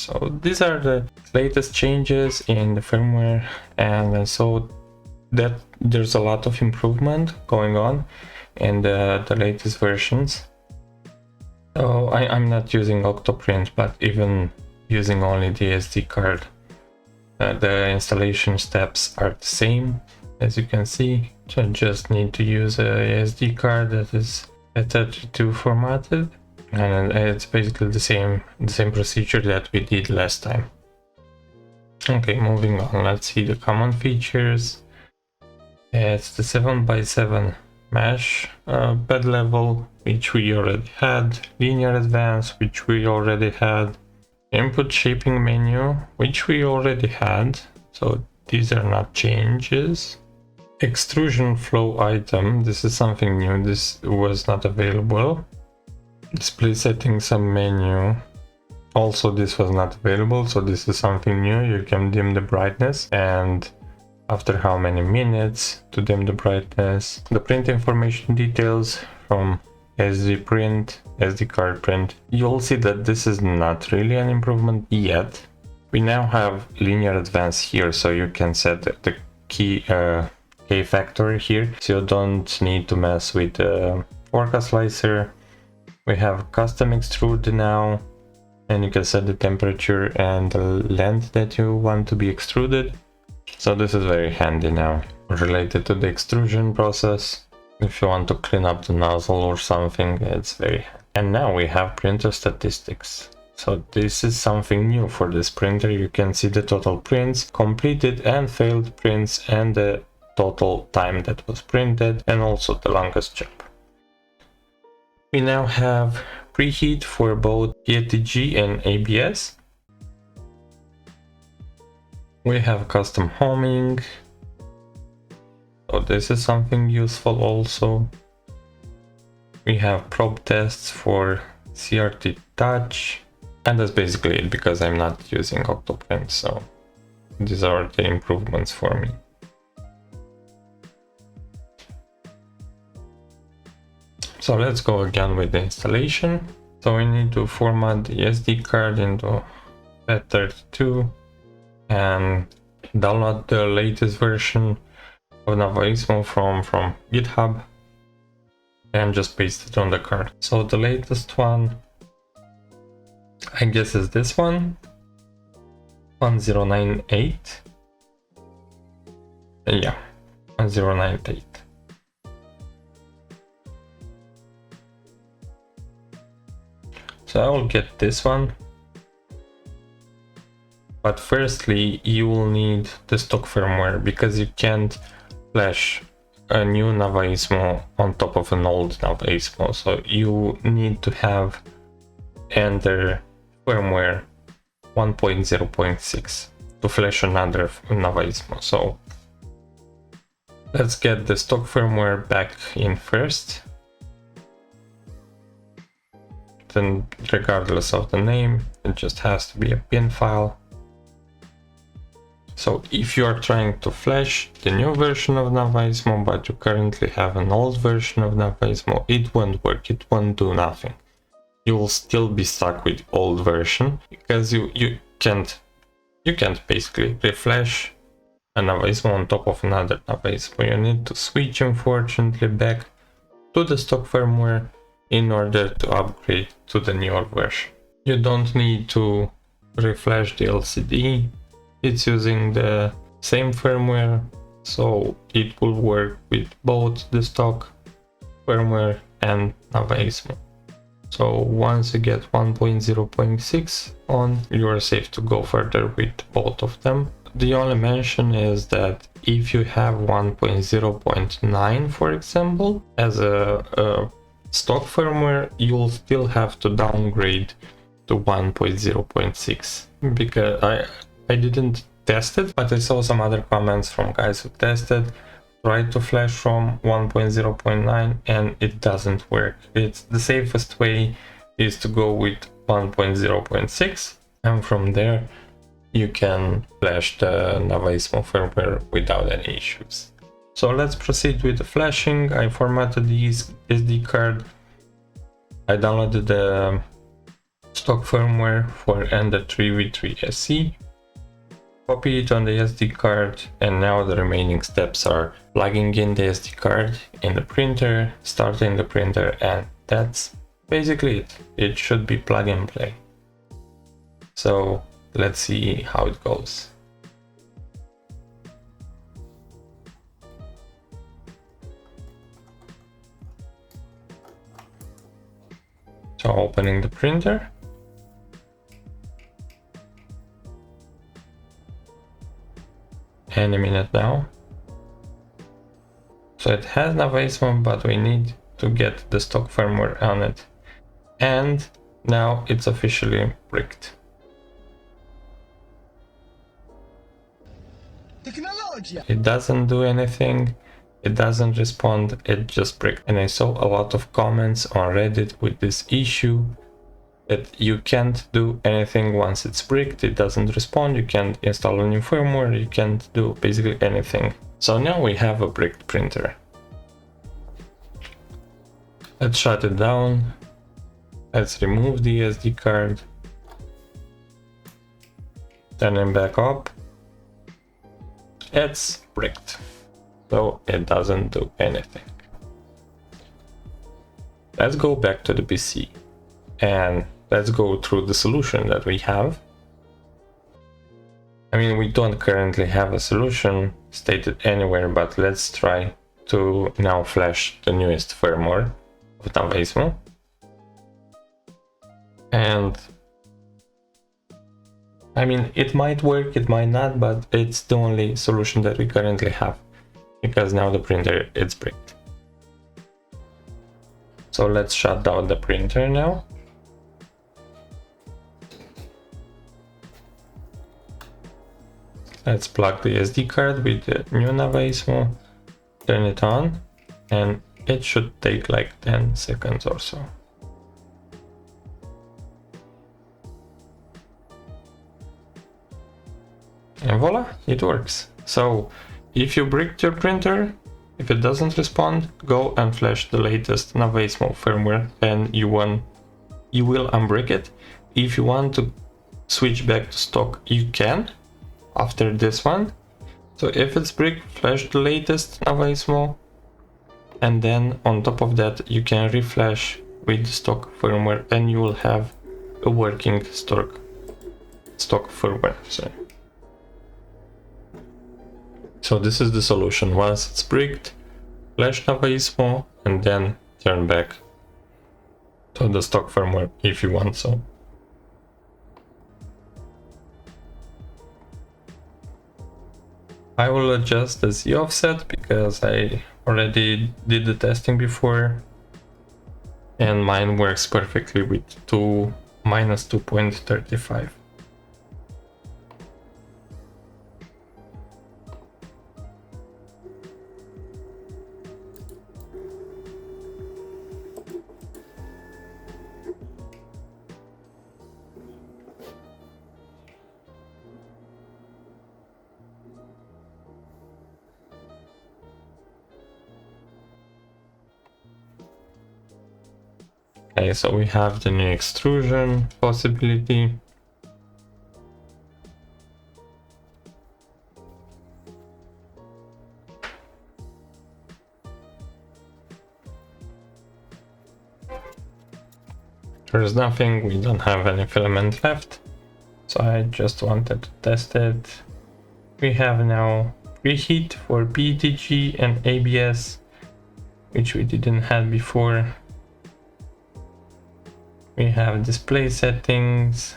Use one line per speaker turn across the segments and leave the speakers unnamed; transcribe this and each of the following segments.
So these are the latest changes in the firmware, and so that there's a lot of improvement going on in the latest versions. So I'm not using octoprint, but even using only the SD card, the installation steps are the same, as you can see. So I just need to use a SD card that is FAT32 formatted, and it's basically the same procedure that we did last time. Okay, moving on, let's see the common features. It's the 7x7 mesh bed level, which we already had, linear advance, which we already had, input shaping menu, which we already had, so these are not changes. Extrusion flow item, this is something new, this was not available. Display settings submenu, also this was not available, so this is something new. You can dim the brightness and after how many minutes to dim the brightness. The print information details from SD print, SD card print. You'll see that this is not really an improvement yet. We now have linear advance here, so you can set the key K factor here, so you don't need to mess with the Orca slicer. We have custom extrude now, and you can set the temperature and the length that you want to be extruded. So this is very handy now, related to the extrusion process. If you want to clean up the nozzle or something, it's very handy. And now we have printer statistics. So this is something new for this printer. You can see the total prints, completed and failed prints, and the total time that was printed, and also the longest job. We now have preheat for both PETG and ABS. We have custom homing, so this is something useful also. We have probe tests for CRT touch, and that's basically it, because I'm not using octoprint, so these are the improvements for me. So let's go again with the installation. So we need to format the SD card into FAT32 and download the latest version of Navaismo from GitHub and just paste it on the card. So the latest one, I guess, is this one, 1098. Yeah, 1098. So I will get this one. But firstly, you will need the stock firmware, because you can't flash a new Navaismo on top of an old Navaismo. So you need to have Ender firmware 1.0.6 to flash another Navaismo. So let's get the stock firmware back in first. Then, regardless of the name, it just has to be a bin file. So if you are trying to flash the new version of Navaismo, but you currently have an old version of Navaismo, it won't work, it won't do nothing. You will still be stuck with the old version, because you can't basically reflash a Navaismo on top of another Navaismo. You need to switch, unfortunately, back to the stock firmware in order to upgrade to the newer version. You don't need to reflash the LCD. It's using the same firmware, so it will work with both the stock firmware and Navaismo. So once you get 1.0.6 on, you are safe to go further with both of them. The only mention is that if you have 1.0.9, for example, as a stock firmware, you'll still have to downgrade to 1.0.6, because I didn't test it, but I saw some other comments from guys who tested, tried to flash from 1.0.9 and it doesn't work. It's the safest way is to go with 1.0.6, and from there you can flash the Navaismo firmware without any issues. So let's proceed with the flashing. I formatted the SD card. I downloaded the stock firmware for Ender 3v3SC, copy it on the SD card, and now the remaining steps are plugging in the SD card in the printer, starting the printer, and that's basically it. It should be plug and play. So let's see how it goes. So opening the printer. Any minute now. So it has Navaismo, but we need to get the stock firmware on it. And now it's officially bricked. It doesn't do anything. It doesn't respond, it just bricked. And I saw a lot of comments on Reddit with this issue that you can't do anything once it's bricked, it doesn't respond, you can't install a new firmware, you can't do basically anything. So now we have a bricked printer. Let's shut it down. Let's remove the SD card. Turn it back up. It's bricked. So it doesn't do anything. Let's go back to the PC and let's go through the solution that we have. I mean, we don't currently have a solution stated anywhere, but let's try to now flash the newest firmware of Navaismo. And I mean, it might work, it might not, but it's the only solution that we currently have, because now the printer is bricked. So let's shut down the printer now. Let's plug the SD card with the new Navaismo, turn it on, and it should take like 10 seconds or so. And voila, it works. So if you bricked your printer, if it doesn't respond, go and flash the latest Navaismo firmware and you will unbrick it. If you want to switch back to stock, you can after this one. So if it's bricked, flash the latest Navaismo, and then on top of that you can reflash with the stock firmware and you will have a working stock firmware. So this is the solution. Once it's bricked, flash Navaismo and then turn back to the stock firmware if you want so. I will adjust the Z offset because I already did the testing before and mine works perfectly with minus 2.35. Okay, so we have the new extrusion possibility. There's nothing, we don't have any filament left, so I just wanted to test it. We have now preheat for PETG and ABS, which we didn't have before. We have display settings.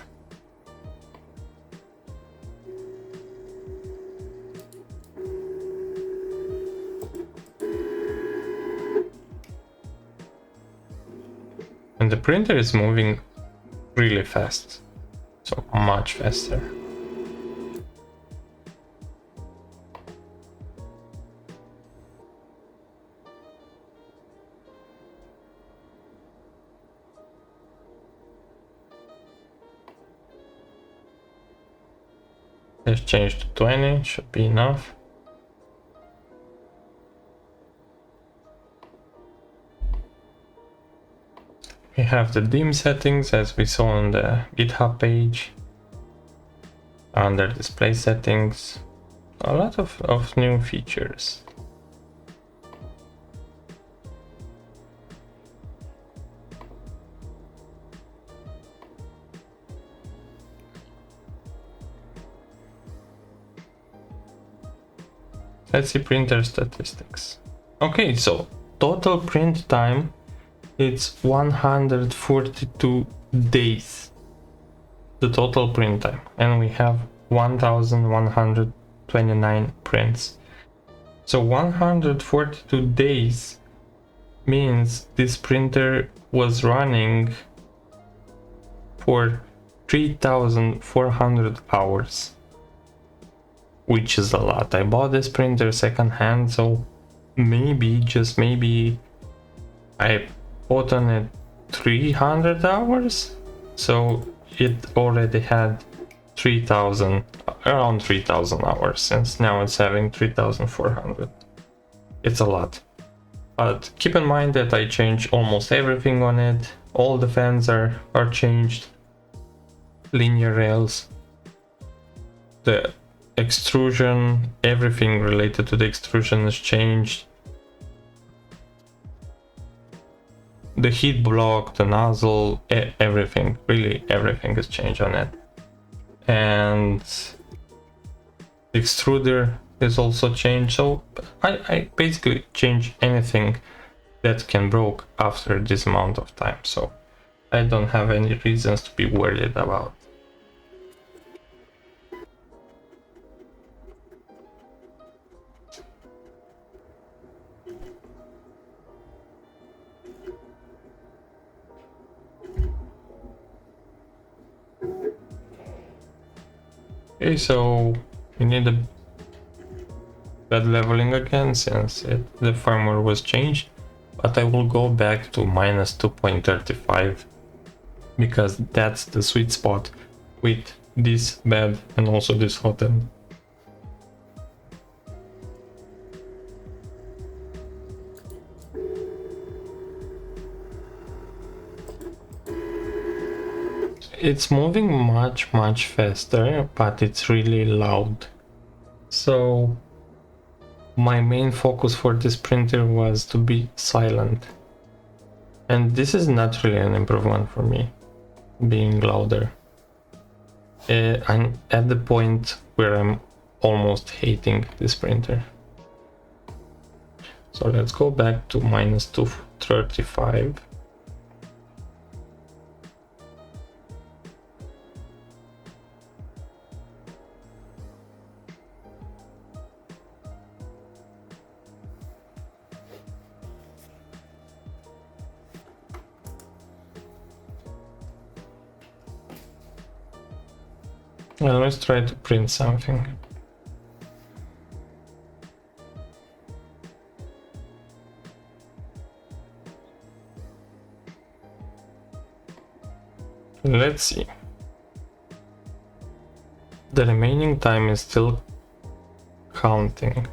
And the printer is moving really fast, so much faster. Let's change to 20, should be enough. We have the dim settings as we saw on the GitHub page. Under display settings, a lot of new features. Let's see printer statistics. Okay, so total print time, it's 142 days. The total print time, and we have 1129 prints. So 142 days means this printer was running for 3,400 hours, which is a lot. I bought this printer secondhand, so maybe, just maybe, I put on it 300 hours, so it already had 3,000, around 3,000 hours, since now it's having 3,400. It's a lot. But keep in mind that I changed almost everything on it. All the fans are changed. Linear rails. The extrusion, everything related to the extrusion is changed. The heat block, the nozzle, everything, really everything is changed on it. And the extruder is also changed, so I basically change anything that can broke after this amount of time, so I don't have any reasons to be worried about. Okay, so we need a bed leveling again since the firmware was changed, but I will go back to minus 2.35 because that's the sweet spot with this bed and also this hot end. It's moving much faster, but it's really loud. So my main focus for this printer was to be silent. And this is not really an improvement for me, being louder. I'm at the point where I'm almost hating this printer. So let's go back to minus 235. Well, let's try to print something. Let's see. The remaining time is still counting.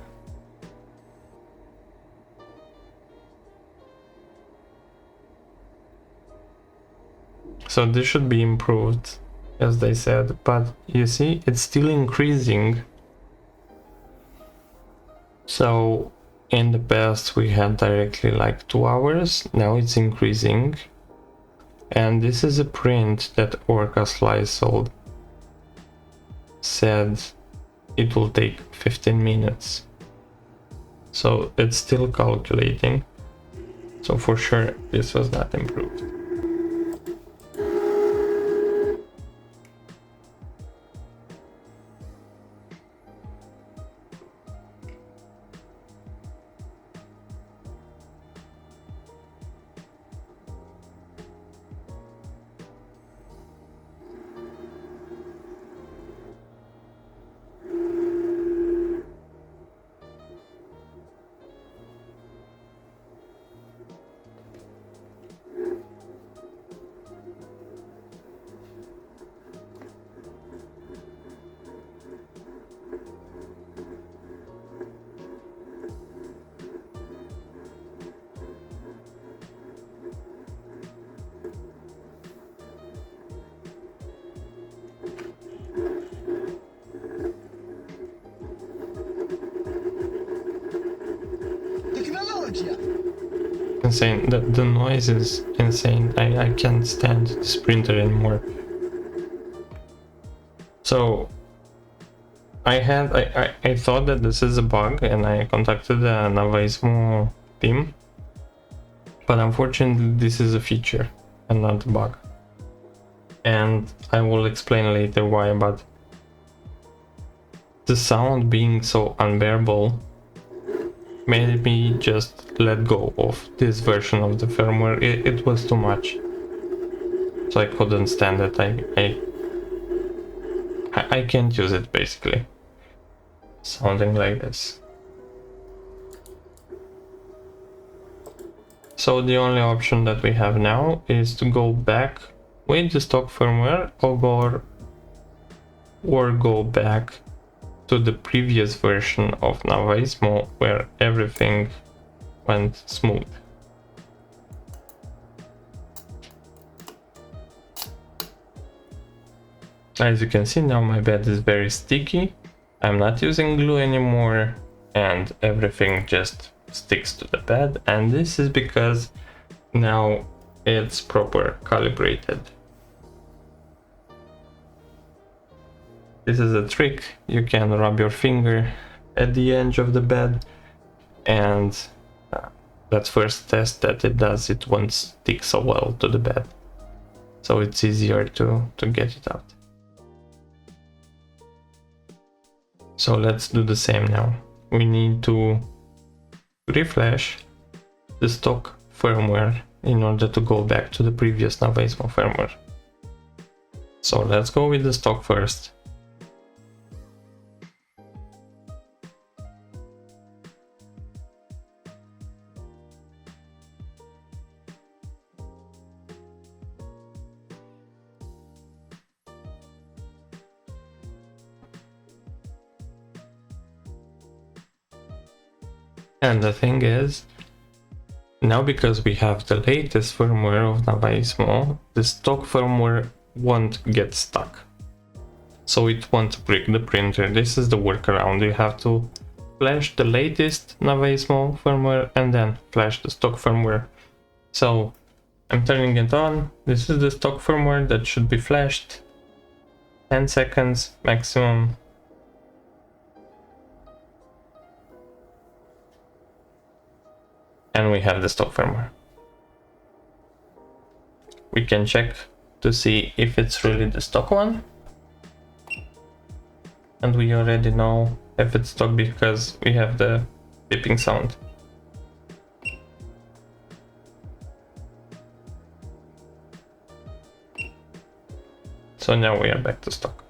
So this should be improved, as they said, but you see, it's still increasing. So in the past we had directly like 2 hours, now it's increasing. And this is a print that Orca Slice sold. Said it will take 15 minutes. So it's still calculating. So for sure this was not improved. insane. The noise is insane. I can't stand this printer anymore. So I thought that this is a bug, and I contacted the Navaismo team, but unfortunately this is a feature and not a bug, and I will explain later why. But the sound being so unbearable made me just let go of this version of the firmware. It was too much, so I couldn't stand it. I can't use it, basically, sounding like this. So the only option that we have now is to go back with the stock firmware or go back to the previous version of Navaismo where everything went smooth. As you can see, now my bed is very sticky. I'm not using glue anymore, and everything just sticks to the bed, and this is because now it's proper calibrated. This is a trick. You can rub your finger at the edge of the bed, and let's first test that it won't stick so well to the bed, so it's easier to get it out. So let's do the same now. We need to refresh the stock firmware in order to go back to the previous Navaismo firmware. So let's go with the stock first. And the thing is, now because we have the latest firmware of Navaismo, the stock firmware won't get stuck. So it won't break the printer. This is the workaround. You have to flash the latest Navaismo firmware and then flash the stock firmware. So I'm turning it on. This is the stock firmware that should be flashed. 10 seconds maximum. And we have the stock firmware. We can check to see if it's really the stock one. And we already know if it's stock because we have the beeping sound. So now we are back to stock.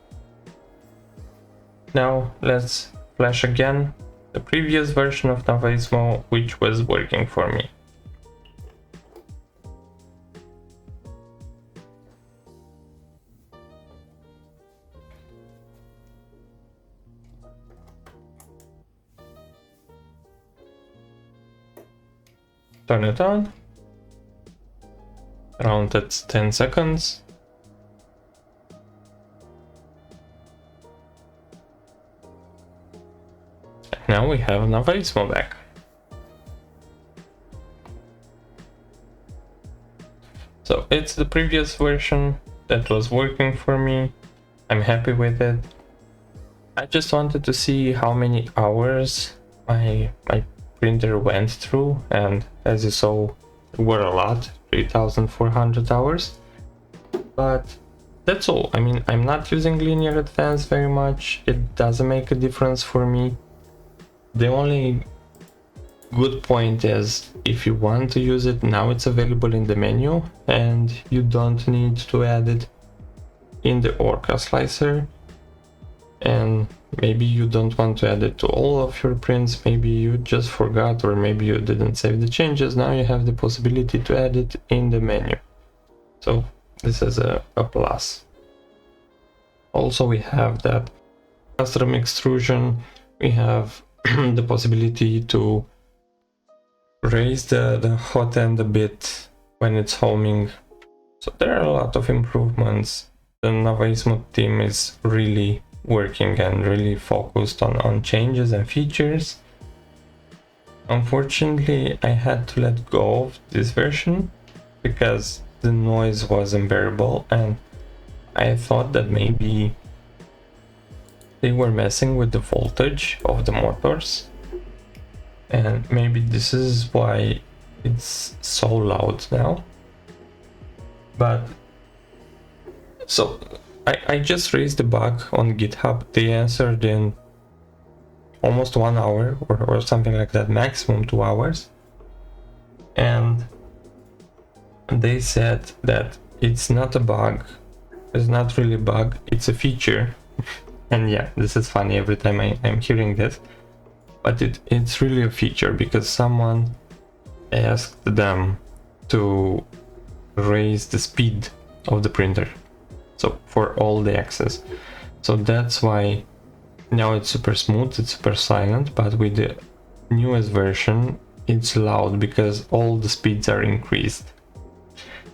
Now let's flash again the previous version of Navaismo, which was working for me. Turn it on. Around at 10 seconds. Now we have Navaismo back. So it's the previous version that was working for me. I'm happy with it. I just wanted to see how many hours my printer went through, and as you saw, there were a lot, 3,400 hours. But that's all. I mean, I'm not using linear advance very much. It doesn't make a difference for me. The only good point is if you want to use it, now it's available in the menu and you don't need to add it in the Orca slicer. And maybe you don't want to add it to all of your prints, maybe you just forgot, or maybe you didn't save the changes. Now you have the possibility to add it in the menu. So this is a plus. Also, we have that custom extrusion. We have the possibility to raise the hot end a bit when it's homing. So there are a lot of improvements. The Navaismo team is really working and really focused on changes and features. Unfortunately, I had to let go of this version because the noise was unbearable, and I thought that maybe they were messing with the voltage of the motors, and maybe this is why it's so loud now. But so I just raised the bug on GitHub. They answered in almost 1 hour or something like that, maximum 2 hours, and they said that it's not a bug, it's not really a bug, it's a feature. And yeah, this is funny every time I'm hearing this, but it's really a feature because someone asked them to raise the speed of the printer, so for all the axes. So that's why now it's super smooth, it's super silent, but with the newest version it's loud because all the speeds are increased.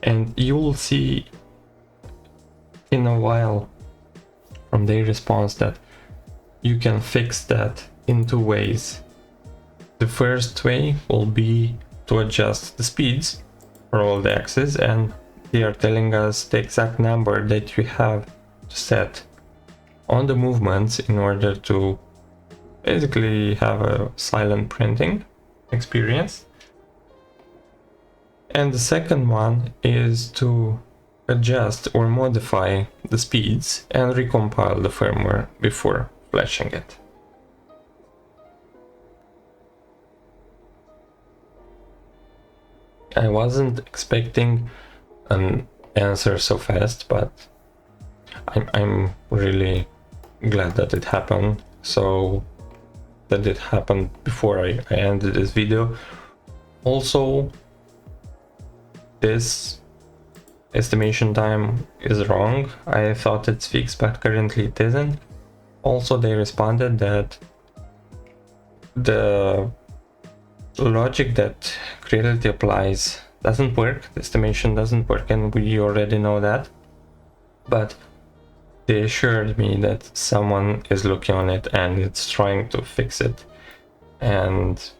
And you'll see in a while from their response that you can fix that in 2 ways. The first way will be to adjust the speeds for all the axes, and they are telling us the exact number that you have to set on the movements in order to basically have a silent printing experience. And the second one is to adjust or modify the speeds and recompile the firmware before flashing it. I wasn't expecting an answer so fast, but I'm really glad that it happened. So that it happened before I ended this video. Also, this estimation time is wrong. I thought it's fixed, but currently it isn't. Also, they responded that the logic that creality applies doesn't work, the estimation doesn't work, and we already know that. But they assured me that someone is looking on it and it's trying to fix it and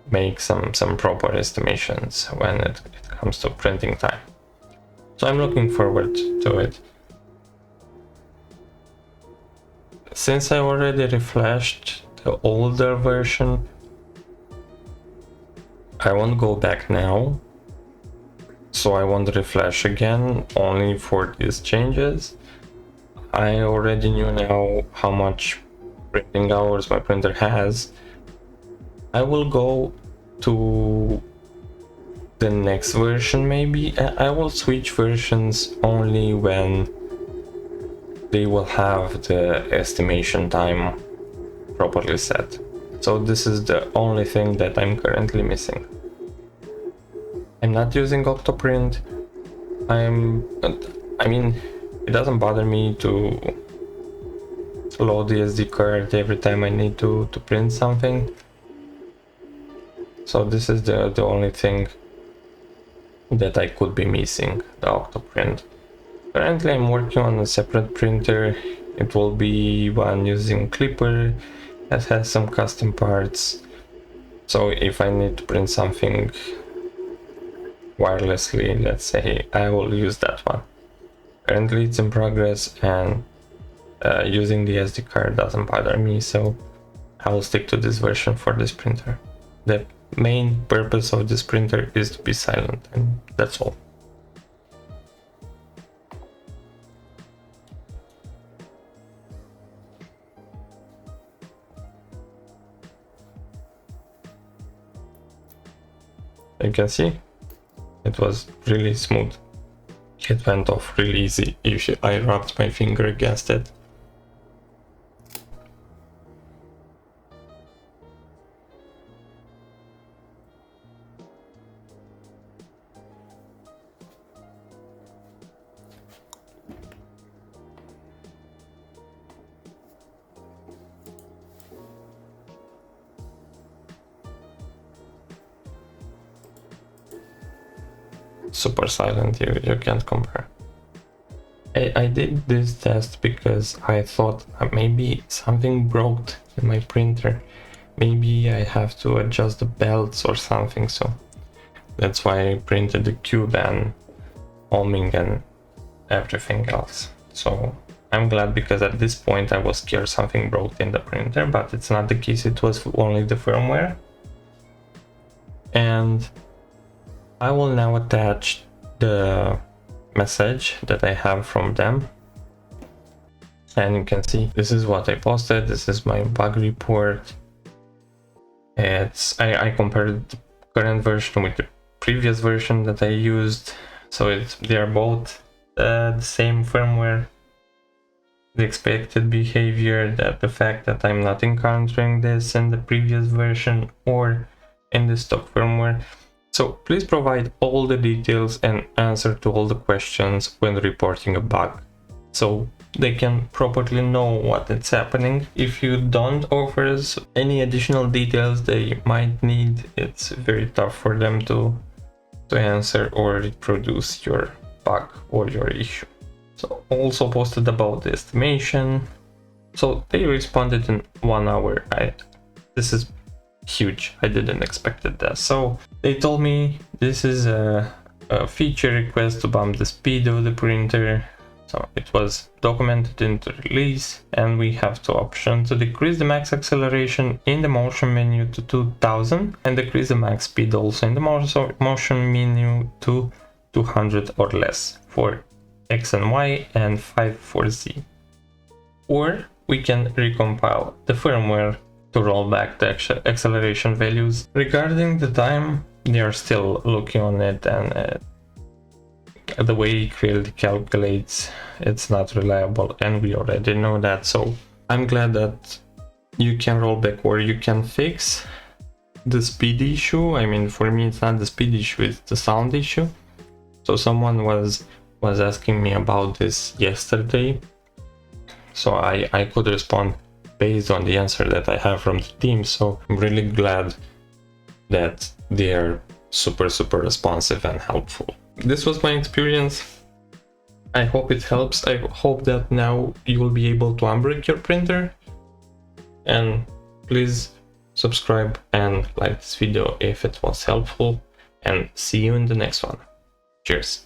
make some proper estimations when it comes to printing time. So I'm looking forward to it. Since I already reflashed the older version, I won't go back now, so I won't reflash again only for these changes. I already knew now how much printing hours my printer has. I will go to the next version maybe. I will switch versions only when they will have the estimation time properly set. So this is the only thing that I'm currently missing. I'm not using octoprint. I mean, it doesn't bother me to load the SD card every time I need to print something. So this is the only thing that I could be missing, the octoprint. Currently I'm working on a separate printer. It will be one using Clipper that has some custom parts. So if I need to print something wirelessly, let's say, I will use that one. Currently it's in progress, and using the SD card doesn't bother me, so I will stick to this version for this printer. The main purpose of this printer is to be silent, and that's all. You can see it was really smooth. It went off really easy if I rubbed my finger against it. Super silent, you can't compare. I did this test because I thought maybe something broke in my printer, maybe I have to adjust the belts or something, so that's why I printed the cube and homing and everything else. So I'm glad, because at this point I was scared something broke in the printer, but it's not the case, it was only the firmware. And I will now attach the message that I have from them. And you can see this is what I posted, this is my bug report. I compared the current version with the previous version that I used, so they are both the same firmware, the expected behavior, that the fact that I'm not encountering this in the previous version or in the stock firmware. So please provide all the details and answer to all the questions when reporting a bug, so they can properly know what is happening. If you don't offer any additional details they might need, it's very tough for them to answer or reproduce your bug or your issue. So also posted about the estimation. So they responded in 1 hour. This is huge. I didn't expect that. So they told me this is a feature request to bump the speed of the printer. So it was documented in the release, and we have two options: to decrease the max acceleration in the motion menu to 2000 and decrease the max speed also in the motion menu to 200 or less for X and Y and 5 for Z. Or we can recompile the firmware to roll back the acceleration values. Regarding the time, they are still looking on it, and the way creality calculates, it's not reliable, and we already know that. So I'm glad that you can roll back or you can fix the speed issue. I mean, for me it's not the speed issue, it's the sound issue. So someone was asking me about this yesterday, so I could respond based on the answer that I have from the team. So I'm really glad that they are super responsive and helpful. This was my experience. I hope it helps. I hope that now you will be able to unbrick your printer. And please subscribe and like this video if it was helpful, and see you in the next one. Cheers.